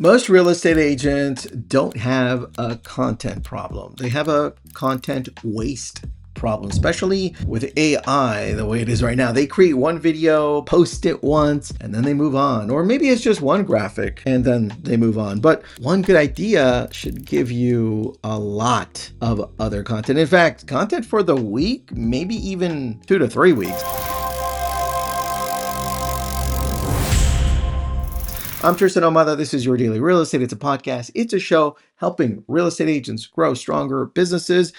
Most real estate agents don't have a content problem. They have a content waste problem, especially with AI the way it is right now. They create one video, post it once, and then they move on. Or maybe it's just one graphic and then they move on. But one good idea should give you a lot of other content. In fact, content for the week, maybe even 2 to 3 weeks. I'm Tristan Omada. This is Your Daily Real Estate. It's a podcast. It's a show helping real estate agents grow stronger businesses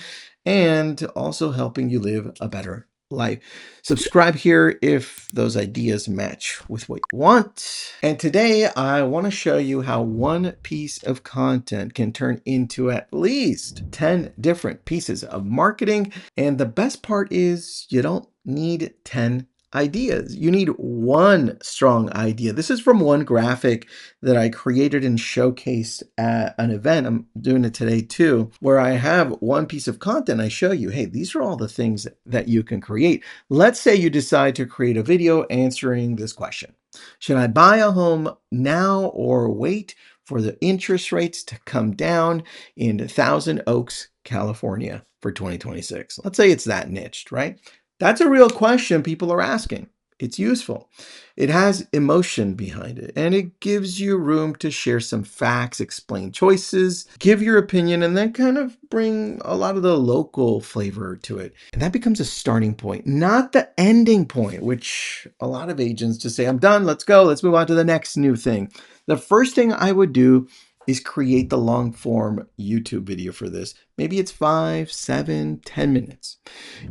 and also helping you live a better life. Subscribe here if those ideas match with what you want. And today I want to show you how one piece of content can turn into at least 10 different pieces of marketing. And the best part is you don't need 10 ideas. You need one strong idea. This is from one graphic that I created and showcased at an event. I'm doing it today too, where I have one piece of content. I show you, hey, these are all the things that you can create. Let's say you decide to create a video answering this question. Should I buy a home now or wait for the interest rates to come down in Thousand Oaks, California for 2026? Let's say it's that niched, right? That's a real question people are asking. It's useful. It has emotion behind it, and it gives you room to share some facts, explain choices, give your opinion, and then kind of bring a lot of the local flavor to it. And that becomes a starting point, not the ending point, which a lot of agents just say, I'm done, let's go, let's move on to the next new thing. The first thing I would do is create the long form YouTube video for this. Maybe it's 5, 7, 10 minutes.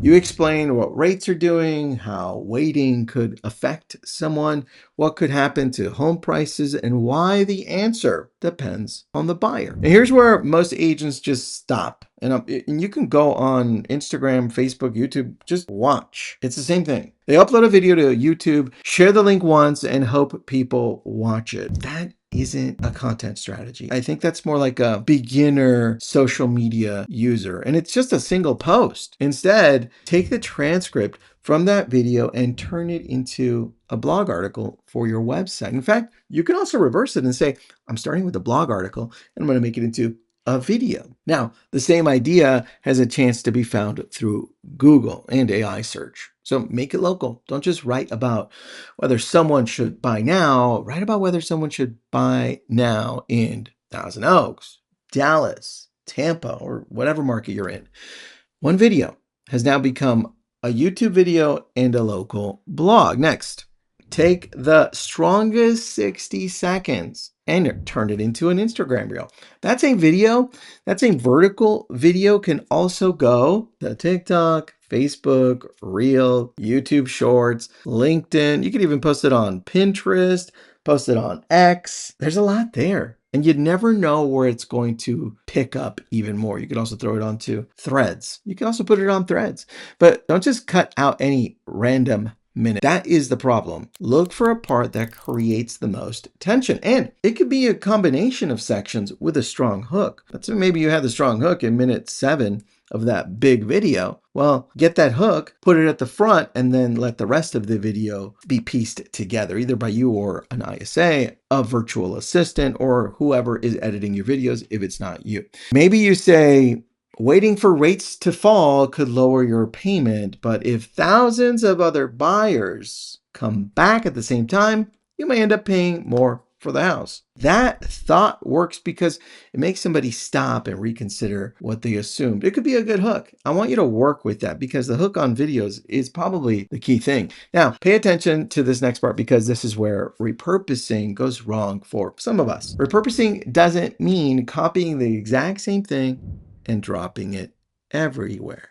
You explain what rates are doing, how waiting could affect someone, what could happen to home prices, and why the answer depends on the buyer. And here's where most agents just stop. And you can go on Instagram, Facebook, YouTube, just watch. It's the same thing. They upload a video to YouTube, share the link once, and hope people watch it. That isn't a content strategy. I think that's more like a beginner social media user, and it's just a single post. Instead, take the transcript from that video and turn it into a blog article for your website. In fact, you can also reverse it and say, I'm starting with a blog article and I'm going to make it into a video. Now, the same idea has a chance to be found through Google and AI search. So make it local. Don't just write about whether someone should buy now. Write about whether someone should buy now in Thousand Oaks, Dallas, Tampa, or whatever market you're in. One video has now become a YouTube video and a local blog. Next, take the strongest 60 seconds and turn it into an Instagram reel. That's a video. That's a vertical video, can also go to TikTok, Facebook, Reel, YouTube Shorts, LinkedIn. You can even post it on Pinterest, post it on X. There's a lot there. And you'd never know where it's going to pick up even more. You could also throw it onto Threads. You can also put it on Threads. But don't just cut out any random minute. That is the problem. Look for a part that creates the most tension. And it could be a combination of sections with a strong hook. Let's say maybe you had the strong hook in minute 7 of that big video. Well, get that hook, put it at the front, and then let the rest of the video be pieced together, either by you or an ISA, a virtual assistant, or whoever is editing your videos if it's not you. Maybe you say, waiting for rates to fall could lower your payment, but if thousands of other buyers come back at the same time, you may end up paying more for the house. That thought works because it makes somebody stop and reconsider what they assumed. It could be a good hook. I want you to work with that because the hook on videos is probably the key thing. Now, pay attention to this next part because this is where repurposing goes wrong for some of us. Repurposing doesn't mean copying the exact same thing and dropping it everywhere.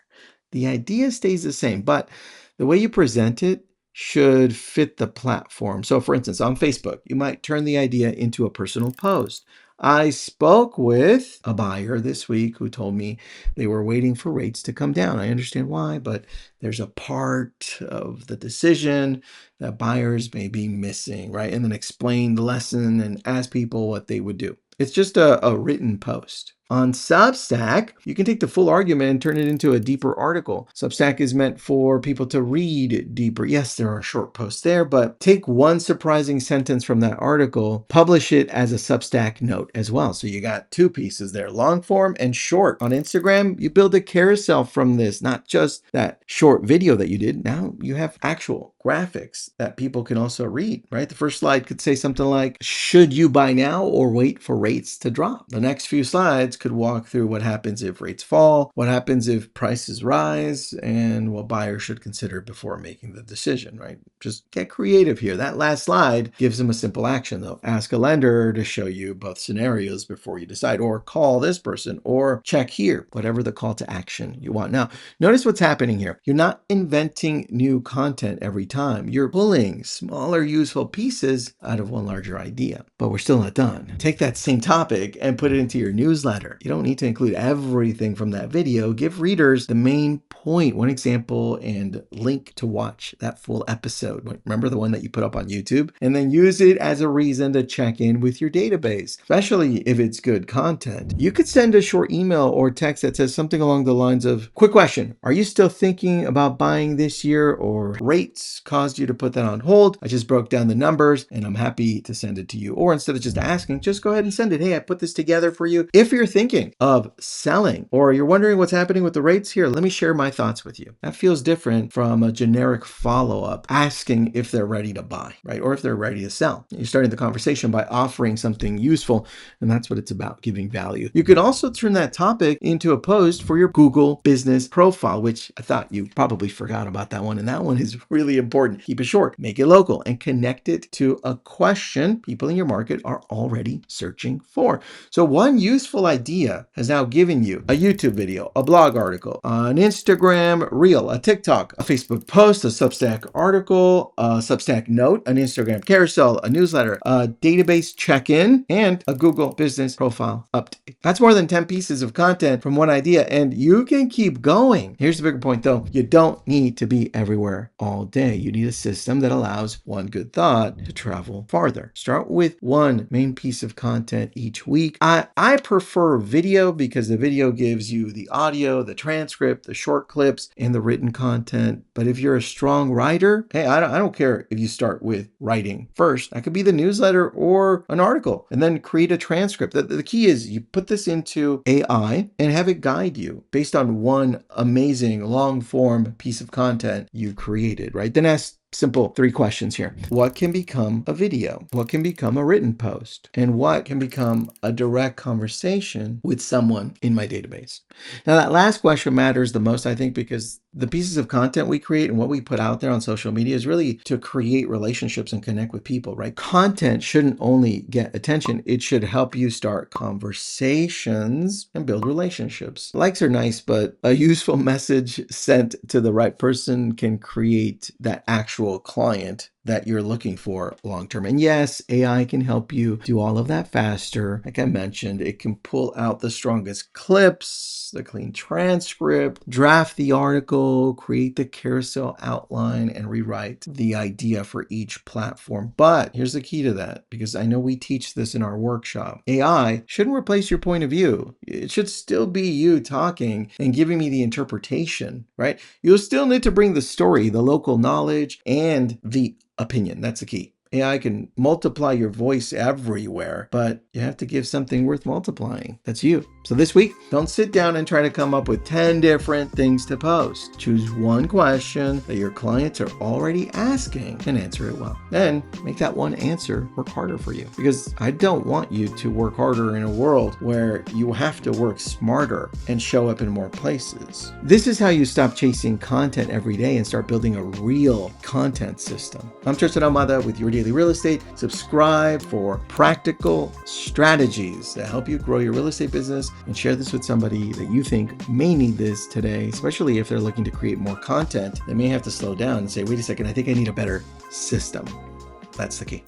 The idea stays the same, but the way you present it should fit the platform. So for instance, on Facebook, you might turn the idea into a personal post. I spoke with a buyer this week who told me they were waiting for rates to come down. I understand why, but there's a part of the decision that buyers may be missing, right? And then explain the lesson and ask people what they would do. It's just a written post. On Substack, you can take the full argument and turn it into a deeper article. Substack is meant for people to read deeper. Yes, there are short posts there, but take one surprising sentence from that article, publish it as a Substack note as well. So you got two pieces there, long form and short. On Instagram, you build a carousel from this, not just that short video that you did. Now you have actual graphics that people can also read, right? The first slide could say something like, should you buy now or wait for rates to drop? The next few slides could walk through what happens if rates fall, what happens if prices rise, and what buyers should consider before making the decision, right? Just get creative here. That last slide gives them a simple action though. Ask a lender to show you both scenarios before you decide, or call this person, or check here, whatever the call to action you want. Now, notice what's happening here. You're not inventing new content every time. You're pulling smaller useful pieces out of one larger idea. But we're still not done. Take that same topic and put it into your newsletter. You don't need to include everything from that video. Give readers the main point, one example, and link to watch that full episode. Remember the one that you put up on YouTube? And then use it as a reason to check in with your database, especially if it's good content. You could send a short email or text that says something along the lines of, quick question, are you still thinking about buying this year, or rates caused you to put that on hold? I just broke down the numbers and I'm happy to send it to you. Or instead of just asking, just go ahead and send it. Hey, I put this together for you. If you're thinking of selling, or you're wondering what's happening with the rates here, let me share my thoughts with you. That feels different from a generic follow-up asking if they're ready to buy, right? Or if they're ready to sell. You're starting the conversation by offering something useful, and that's what it's about, giving value. You could also turn that topic into a post for your Google business profile, which I thought you probably forgot about that one. And that one is really important. Keep it short, make it local, and connect it to a question people in your market are already searching for. So one useful idea has now given you a YouTube video, a blog article, an Instagram reel, a TikTok, a Facebook post, a Substack article, a Substack note, an Instagram carousel, a newsletter, a database check-in, and a Google business profile update. That's more than 10 pieces of content from one idea, and you can keep going. Here's the bigger point though. You don't need to be everywhere all day. You need a system that allows one good thought to travel farther. Start with one main piece of content each week. I prefer video because the video gives you the audio, the transcript, the short clips, and the written content. But if you're a strong writer, hey, I don't care if you start with writing first. That could be the newsletter or an article, and then create a transcript. The key is you put this into AI and have it guide you based on one amazing long form piece of content you created, right? Then ask simple 3 questions here. What can become a video? What can become a written post? And what can become a direct conversation with someone in my database? Now, that last question matters the most, I think, because the pieces of content we create and what we put out there on social media is really to create relationships and connect with people, right? Content shouldn't only get attention. It should help you start conversations and build relationships. Likes are nice, but a useful message sent to the right person can create that actual client that you're looking for long-term. And yes, AI can help you do all of that faster. Like I mentioned, it can pull out the strongest clips, the clean transcript, draft the article, create the carousel outline, and rewrite the idea for each platform. But here's the key to that, because I know we teach this in our workshop. AI shouldn't replace your point of view. It should still be you talking and giving me the interpretation, right? You'll still need to bring the story, the local knowledge, and the opinion. That's the key. AI can multiply your voice everywhere, but you have to give something worth multiplying. That's you. So this week, don't sit down and try to come up with 10 different things to post. Choose one question that your clients are already asking and answer it well. Then make that one answer work harder for you, because I don't want you to work harder in a world where you have to work smarter and show up in more places. This is how you stop chasing content every day and start building a real content system. I'm Tristan Almada with Your Daily Real Estate. Subscribe for practical strategies that help you grow your real estate business, and share this with somebody that you think may need this today, especially if they're looking to create more content. They may have to slow down and say, wait a second, I think I need a better system. That's the key.